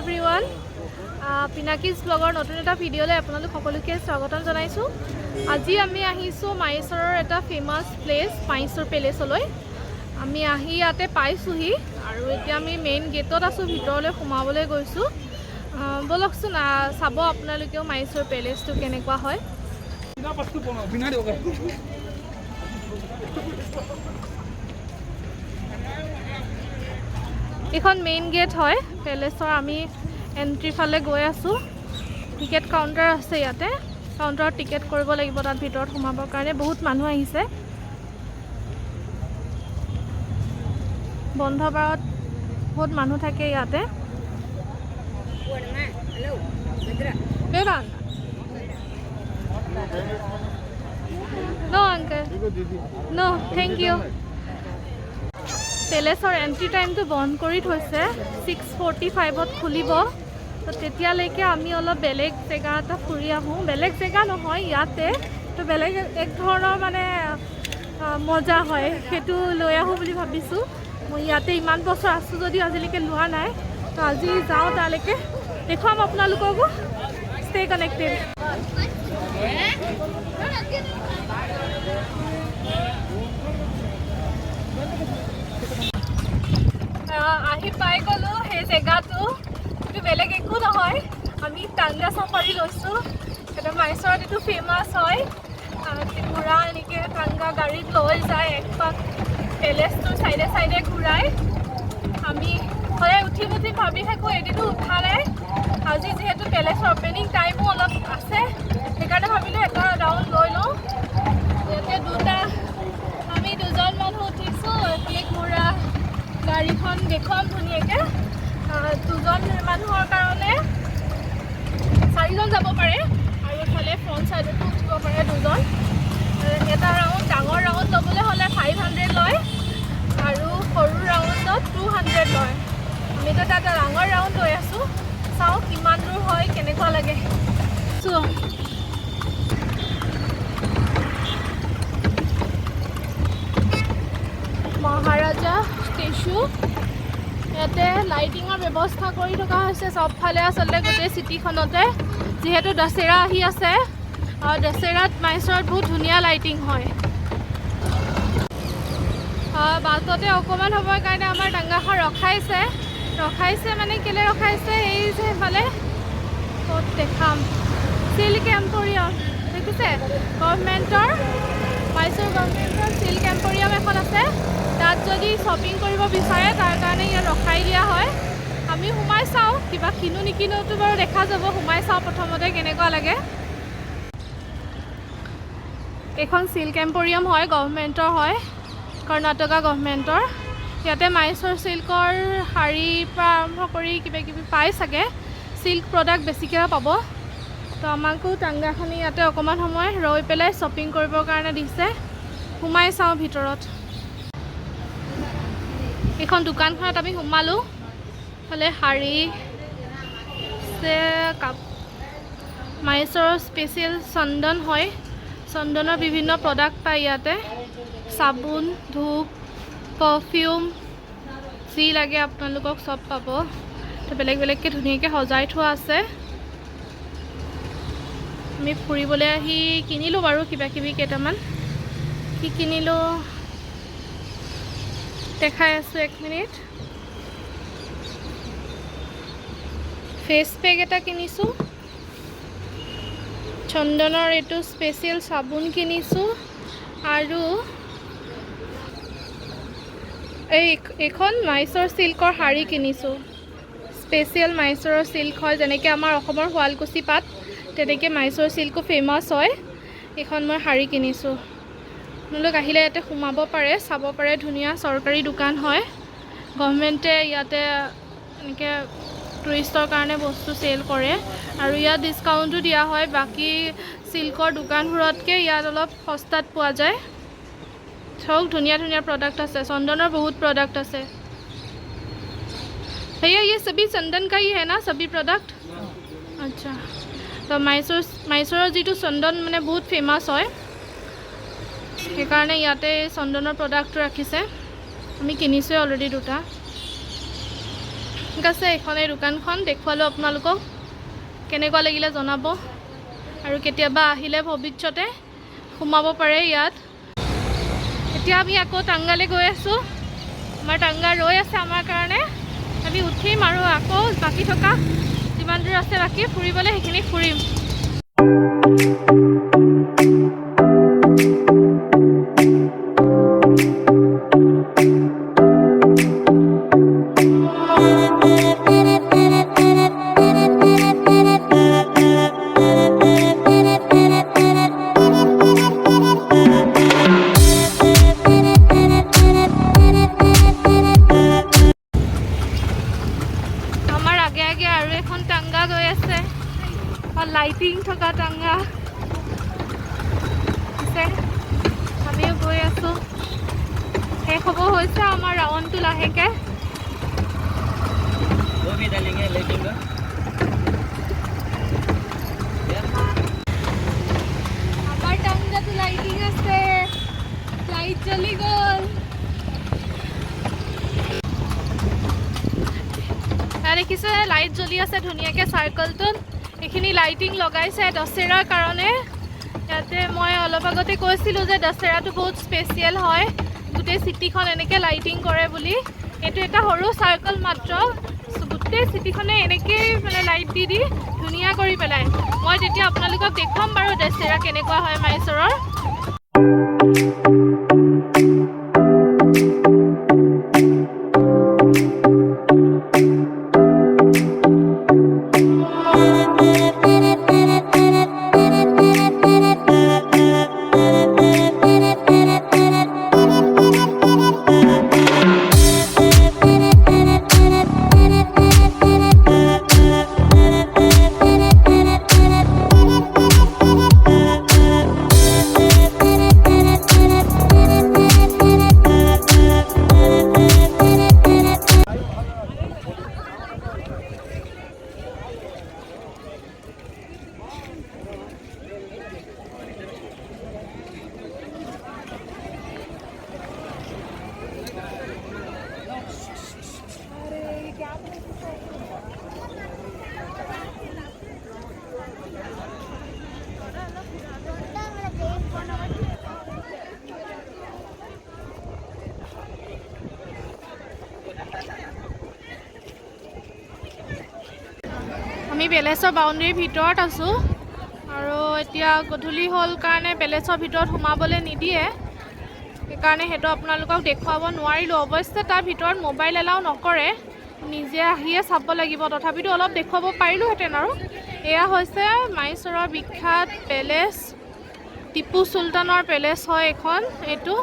Everyone পিনাকিজ ব্লগৰ নতুন এটা ভিডিঅ'লৈ আপোনালোক সকলোকে স্বাগতম জনাইছোঁ। আজি আমি আহিছোঁ মাইচৰৰ এটা ফেমাছ প্লেচ মাইচৰ পেলেচলৈ। আমি আহি ইয়াতে পাইছোঁহি আৰু এতিয়া আমি মেইন গেটত আছোঁ, ভিতৰলৈ সোমাবলৈ গৈছোঁ। বলকচোন চাব আপোনালোকেও মাইচৰ পেলেচটো কেনেকুৱা হয়। এইখন মেইন গেট হয় পেলেচৰ। আমি এণ্ট্ৰি ফালে গৈ আছোঁ। টিকেট কাউণ্টাৰ আছে ইয়াতে, কাউণ্টাৰত টিকেট কৰিব লাগিব তাত ভিতৰত সোমাবৰ কাৰণে। বহুত মানুহ আহিছে, বন্ধ বাৰত বহুত মানুহ থাকে ইয়াতে। No uncle, no thank you. পেলেচৰ এণ্ট্ৰি টাইমটো বন্ধ কৰি থৈছে, 6:45ত খুলিব। তো তেতিয়ালৈকে আমি অলপ বেলেগ জেগা এটা ফুৰি আহোঁ। বেলেগ জেগা নহয়, ইয়াতে তো বেলেগ এক ধৰণৰ মানে মজা হয়, সেইটো লৈ আহোঁ বুলি ভাবিছোঁ। মই ইয়াতে ইমান বছৰ আছোঁ যদিও আজিলৈকে লোৱা নাই, তো আজি যাওঁ তালৈকে, দেখুৱাম আপোনালোককো। Stay connected. আহি পাই গ'লোঁ সেই জেগাটো। এইটো বেলেগ একো নহয়, আমি টাংগা চাফাৰী লৈছোঁ। সেইটো মাইচৰত এইটো ফেমাছ হয়। ঘূৰা এনেকৈ টাংগা গাড়ীত লৈ যায়, একপাক পেলেচটোৰ চাইডে চাইডে ঘূৰাই। আমি সদায় উঠি ভাবি থাকোঁ, এদিনো উঠা নাই। আজি যিহেতু পেলেচৰ অপেনিং টাইমো অলপ আছে, সেইকাৰণে ভাবিলোঁ এটা ৰাউণ্ড লৈ লওঁ। ইয়াতে আমি দুজন মানুহ উঠিছোঁ। এইফালে ঘূৰা গাড়ীখন দেখুৱাম ধুনীয়াকৈ। দুজন মানুহৰ কাৰণে 4জন যাব পাৰে, আৰু এইফালে ফ্ৰণ্ট ছাইডতো উঠিব পাৰে দুজন। এটা ৰাউণ্ড ডাঙৰ ৰাউণ্ড ল'বলৈ হ'লে 500 লয়, আৰু সৰু ৰাউণ্ডত 200 লয়। আমিতো তাত ডাঙৰ ৰাউণ্ড লৈ আছোঁ, চাওঁ কিমান দূৰ হয়, কেনেকুৱা লাগে। মহাৰাজা ষ্টেচু, ইয়াতে লাইটিঙৰ ব্যৱস্থা কৰি থকা হৈছে চবফালে, আচলতে গোটেই চিটিখনতে। যিহেতু দশেৰা আহি আছে, আৰু দশেৰাত মাইচৰত বহুত ধুনীয়া লাইটিং হয়। বাটতে অকণমান সময়ৰ কাৰণে আমাৰ টাংগাখন ৰখাইছে মানে কেলৈ ৰখাইছে, এই যে এইফালে ক'ত দেখাম, চিল্ক এম্পৰিয়াম দেখিছে, গভৰ্ণমেণ্টৰ মাইচৰ গভৰ্ণমেণ্টৰ চিল্ক এম্পৰিয়াম এখন আছে। তাত যদি শ্বপিং কৰিব বিচাৰে তাৰ কাৰণে ইয়াত ৰখাই দিয়া হয়। আমি সোমাই চাওঁ, কিবা কিনো নিকিনোতো বাৰু দেখা যাব। সোমাই চাওঁ প্ৰথমতে কেনেকুৱা লাগে। এইখন চিল্ক এম্পৰিয়াম হয়, গভৰ্ণমেণ্টৰ হয়, কৰ্ণাটকা গভৰ্ণমেণ্টৰ। ইয়াতে মাইচৰ চিল্কৰ শাৰীৰ পৰা আৰম্ভ কৰি কিবা কিবি পায় চাগে, চিল্ক প্ৰডাক্ট বেছিকৈ পাব। তো আমাকো টাংগাখনি ইয়াতে অকণমান সময় ৰৈ পেলাই শ্বপিং কৰিবৰ কাৰণে দিছে। সোমাই চাওঁ ভিতৰত। এইখন দোকানখনত আমি সোমালোঁ। ফালে শাৰী কাপ, মাইচৰৰ স্পেচিয়েল চন্দন হয়, চন্দনৰ বিভিন্ন প্ৰডাক্ট পায় ইয়াতে। চাবোন, ধূপ, পাৰফিউম, যি লাগে আপোনালোকক চব পাব। তো বেলেগ বেলেগকৈ ধুনীয়াকৈ সজাই থোৱা আছে। আমি ফুৰিবলৈ আহি কিনিলোঁ বাৰু কিবা কিবি কেইটামান। কি কিনিলোঁ দেখাই আছোঁ, 1 মিনিট। ফেচ পেক এটা কিনিছোঁ, চন্দনৰ এইটো স্পেচিয়েল চাবোন কিনিছোঁ, আৰু এইখন মাইচৰ চিল্কৰ শাৰী কিনিছোঁ। স্পেচিয়েল মাইচৰৰ চিল্ক হয়, যেনেকৈ আমাৰ অসমৰ শুৱালকুছি পাট, তেনেকৈ মাইচৰ চিল্কো ফেমাছ হয়। এইখন মই শাৰী কিনিছোঁ। আপোনালোক আহিলে ইয়াতে সোমাব পাৰে, চাব পাৰে, ধুনীয়া চৰকাৰী দোকান হয়। গভৰ্ণমেণ্টে ইয়াতে এনেকৈ টুৰিষ্টৰ কাৰণে বস্তু চেল কৰে, আৰু ইয়াত ডিছকাউণ্টো দিয়া হয়। বাকী চিল্কৰ দোকানবোৰতকৈ ইয়াত অলপ সস্তাত পোৱা যায়। চব ধুনীয়া ধুনীয়া প্ৰডাক্ট আছে, চন্দনৰ বহুত প্ৰডাক্ট আছে। भैया ये सभी चंदन का ही है ना, सभी प्रोडक्ट? अच्छा, तो মাইচৰৰ যিটো চন্দন মানে বহুত ফেমাছ হয়, সেইকাৰণে ইয়াতে চন্দনৰ প্ৰডাক্টটো ৰাখিছে। আমি কিনিছোঁৱে অলৰেডি 2টা। ঠিক আছে, এইখনেই দোকানখন দেখুৱালোঁ আপোনালোকক। কেনেকুৱা লাগিলে জনাব, আৰু কেতিয়াবা আহিলে ভৱিষ্যতে সোমাব পাৰে ইয়াত। এতিয়া আমি আকৌ টাংগালৈ গৈ আছোঁ। আমাৰ টাংগা ৰৈ আছে আমাৰ কাৰণে। আমি উঠিম আৰু আকৌ বাকী থকা যিমান দূৰ আছে বাকী ফুৰিবলৈ সেইখিনি ফুৰিম। আৰু এখন টাংগা গৈ আছে, লাইটিং থকা টাংগা আছে। আমিও গৈ আছোঁ। শেষ হ'ব হৈছে আমাৰ ৰাউণ্ডটো লাহেকৈ। আমাৰ টাংগাটো লাইটিং আছে, লাইট জ্বলি গ'ল। দেখিছে লাইট জ্বলি আছে ধুনীয়াকৈ চাৰ্কলটোত। এইখিনি লাইটিং লগাইছে দশেৰাৰ কাৰণে। ইয়াতে মই অলপ আগতে কৈছিলোঁ যে দশেৰাটো বহুত স্পেচিয়েল হয়, গোটেই চিটিখন এনেকৈ লাইটিং কৰে বুলি। এইটো এটা সৰু চাৰ্কল মাত্ৰ, গোটেই চিটিখনে এনেকৈ মানে লাইট দি দি ধুনীয়া কৰি পেলায়। মই তেতিয়া আপোনালোকক দেখুৱাম বাৰু দশেৰা কেনেকুৱা হয় মাইসৰৰ। আমি পেলেচৰ বাউণ্ডেৰীৰ ভিতৰত আছোঁ, আৰু এতিয়া গধূলি হ'ল কাৰণে পেলেচৰ ভিতৰত সোমাবলৈ নিদিয়ে। সেইকাৰণে সেইটো আপোনালোকক দেখুৱাব নোৱাৰিলোঁ। অৱশ্যে তাৰ ভিতৰত মোবাইল এলাও নকৰে, নিজে আহিয়ে চাব লাগিব। তথাপিতো অলপ দেখুৱাব পাৰিলোঁহেঁতেন। আৰু এয়া হৈছে মাইসৰৰ বিখ্যাত পেলেচ, টিপু চুলতানৰ পেলেচ হয় এখন এইটো।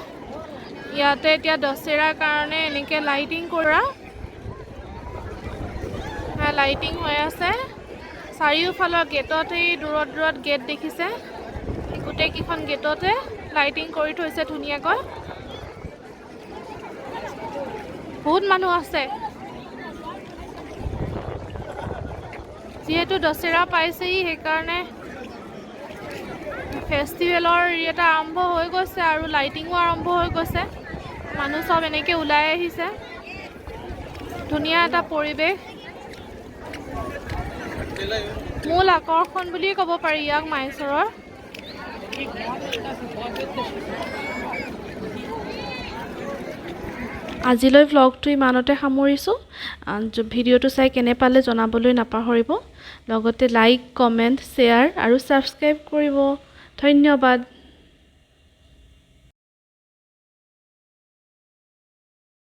ইয়াতে এতিয়া দশেৰাৰ কাৰণে এনেকৈ লাইটিং কৰা, লাইটিং হৈ আছে। চাৰিওফালৰ গেটতেই দূৰত দূৰত গেট দেখিছে, গোটেইকেইখন গেটতে লাইটিং কৰি থৈছে ধুনীয়াকৈ। বহুত মানুহ আছে, যিহেতু দশেৰা পাইছেহি সেইকাৰণে ফেষ্টিভেলৰ এটা আৰম্ভ হৈ গৈছে আৰু লাইটিঙো আৰম্ভ হৈ গৈছে। মানুহ চব এনেকৈ ওলাই আহিছে, ধুনীয়া এটা পৰিৱেশ। মূল আকৰ্ষণ বুলিয়ে ক'ব পাৰি ইয়াক মাইসৰৰ। আজিলৈ ভ্লগটো ইমানতে সামৰিছোঁ। ভিডিঅ'টো চাই কেনে পালে জনাবলৈ নাপাহৰিব। লগতে লাইক, কমেণ্ট, শ্বেয়াৰ আৰু ছাবস্ক্ৰাইব কৰিব। ধন্যবাদ।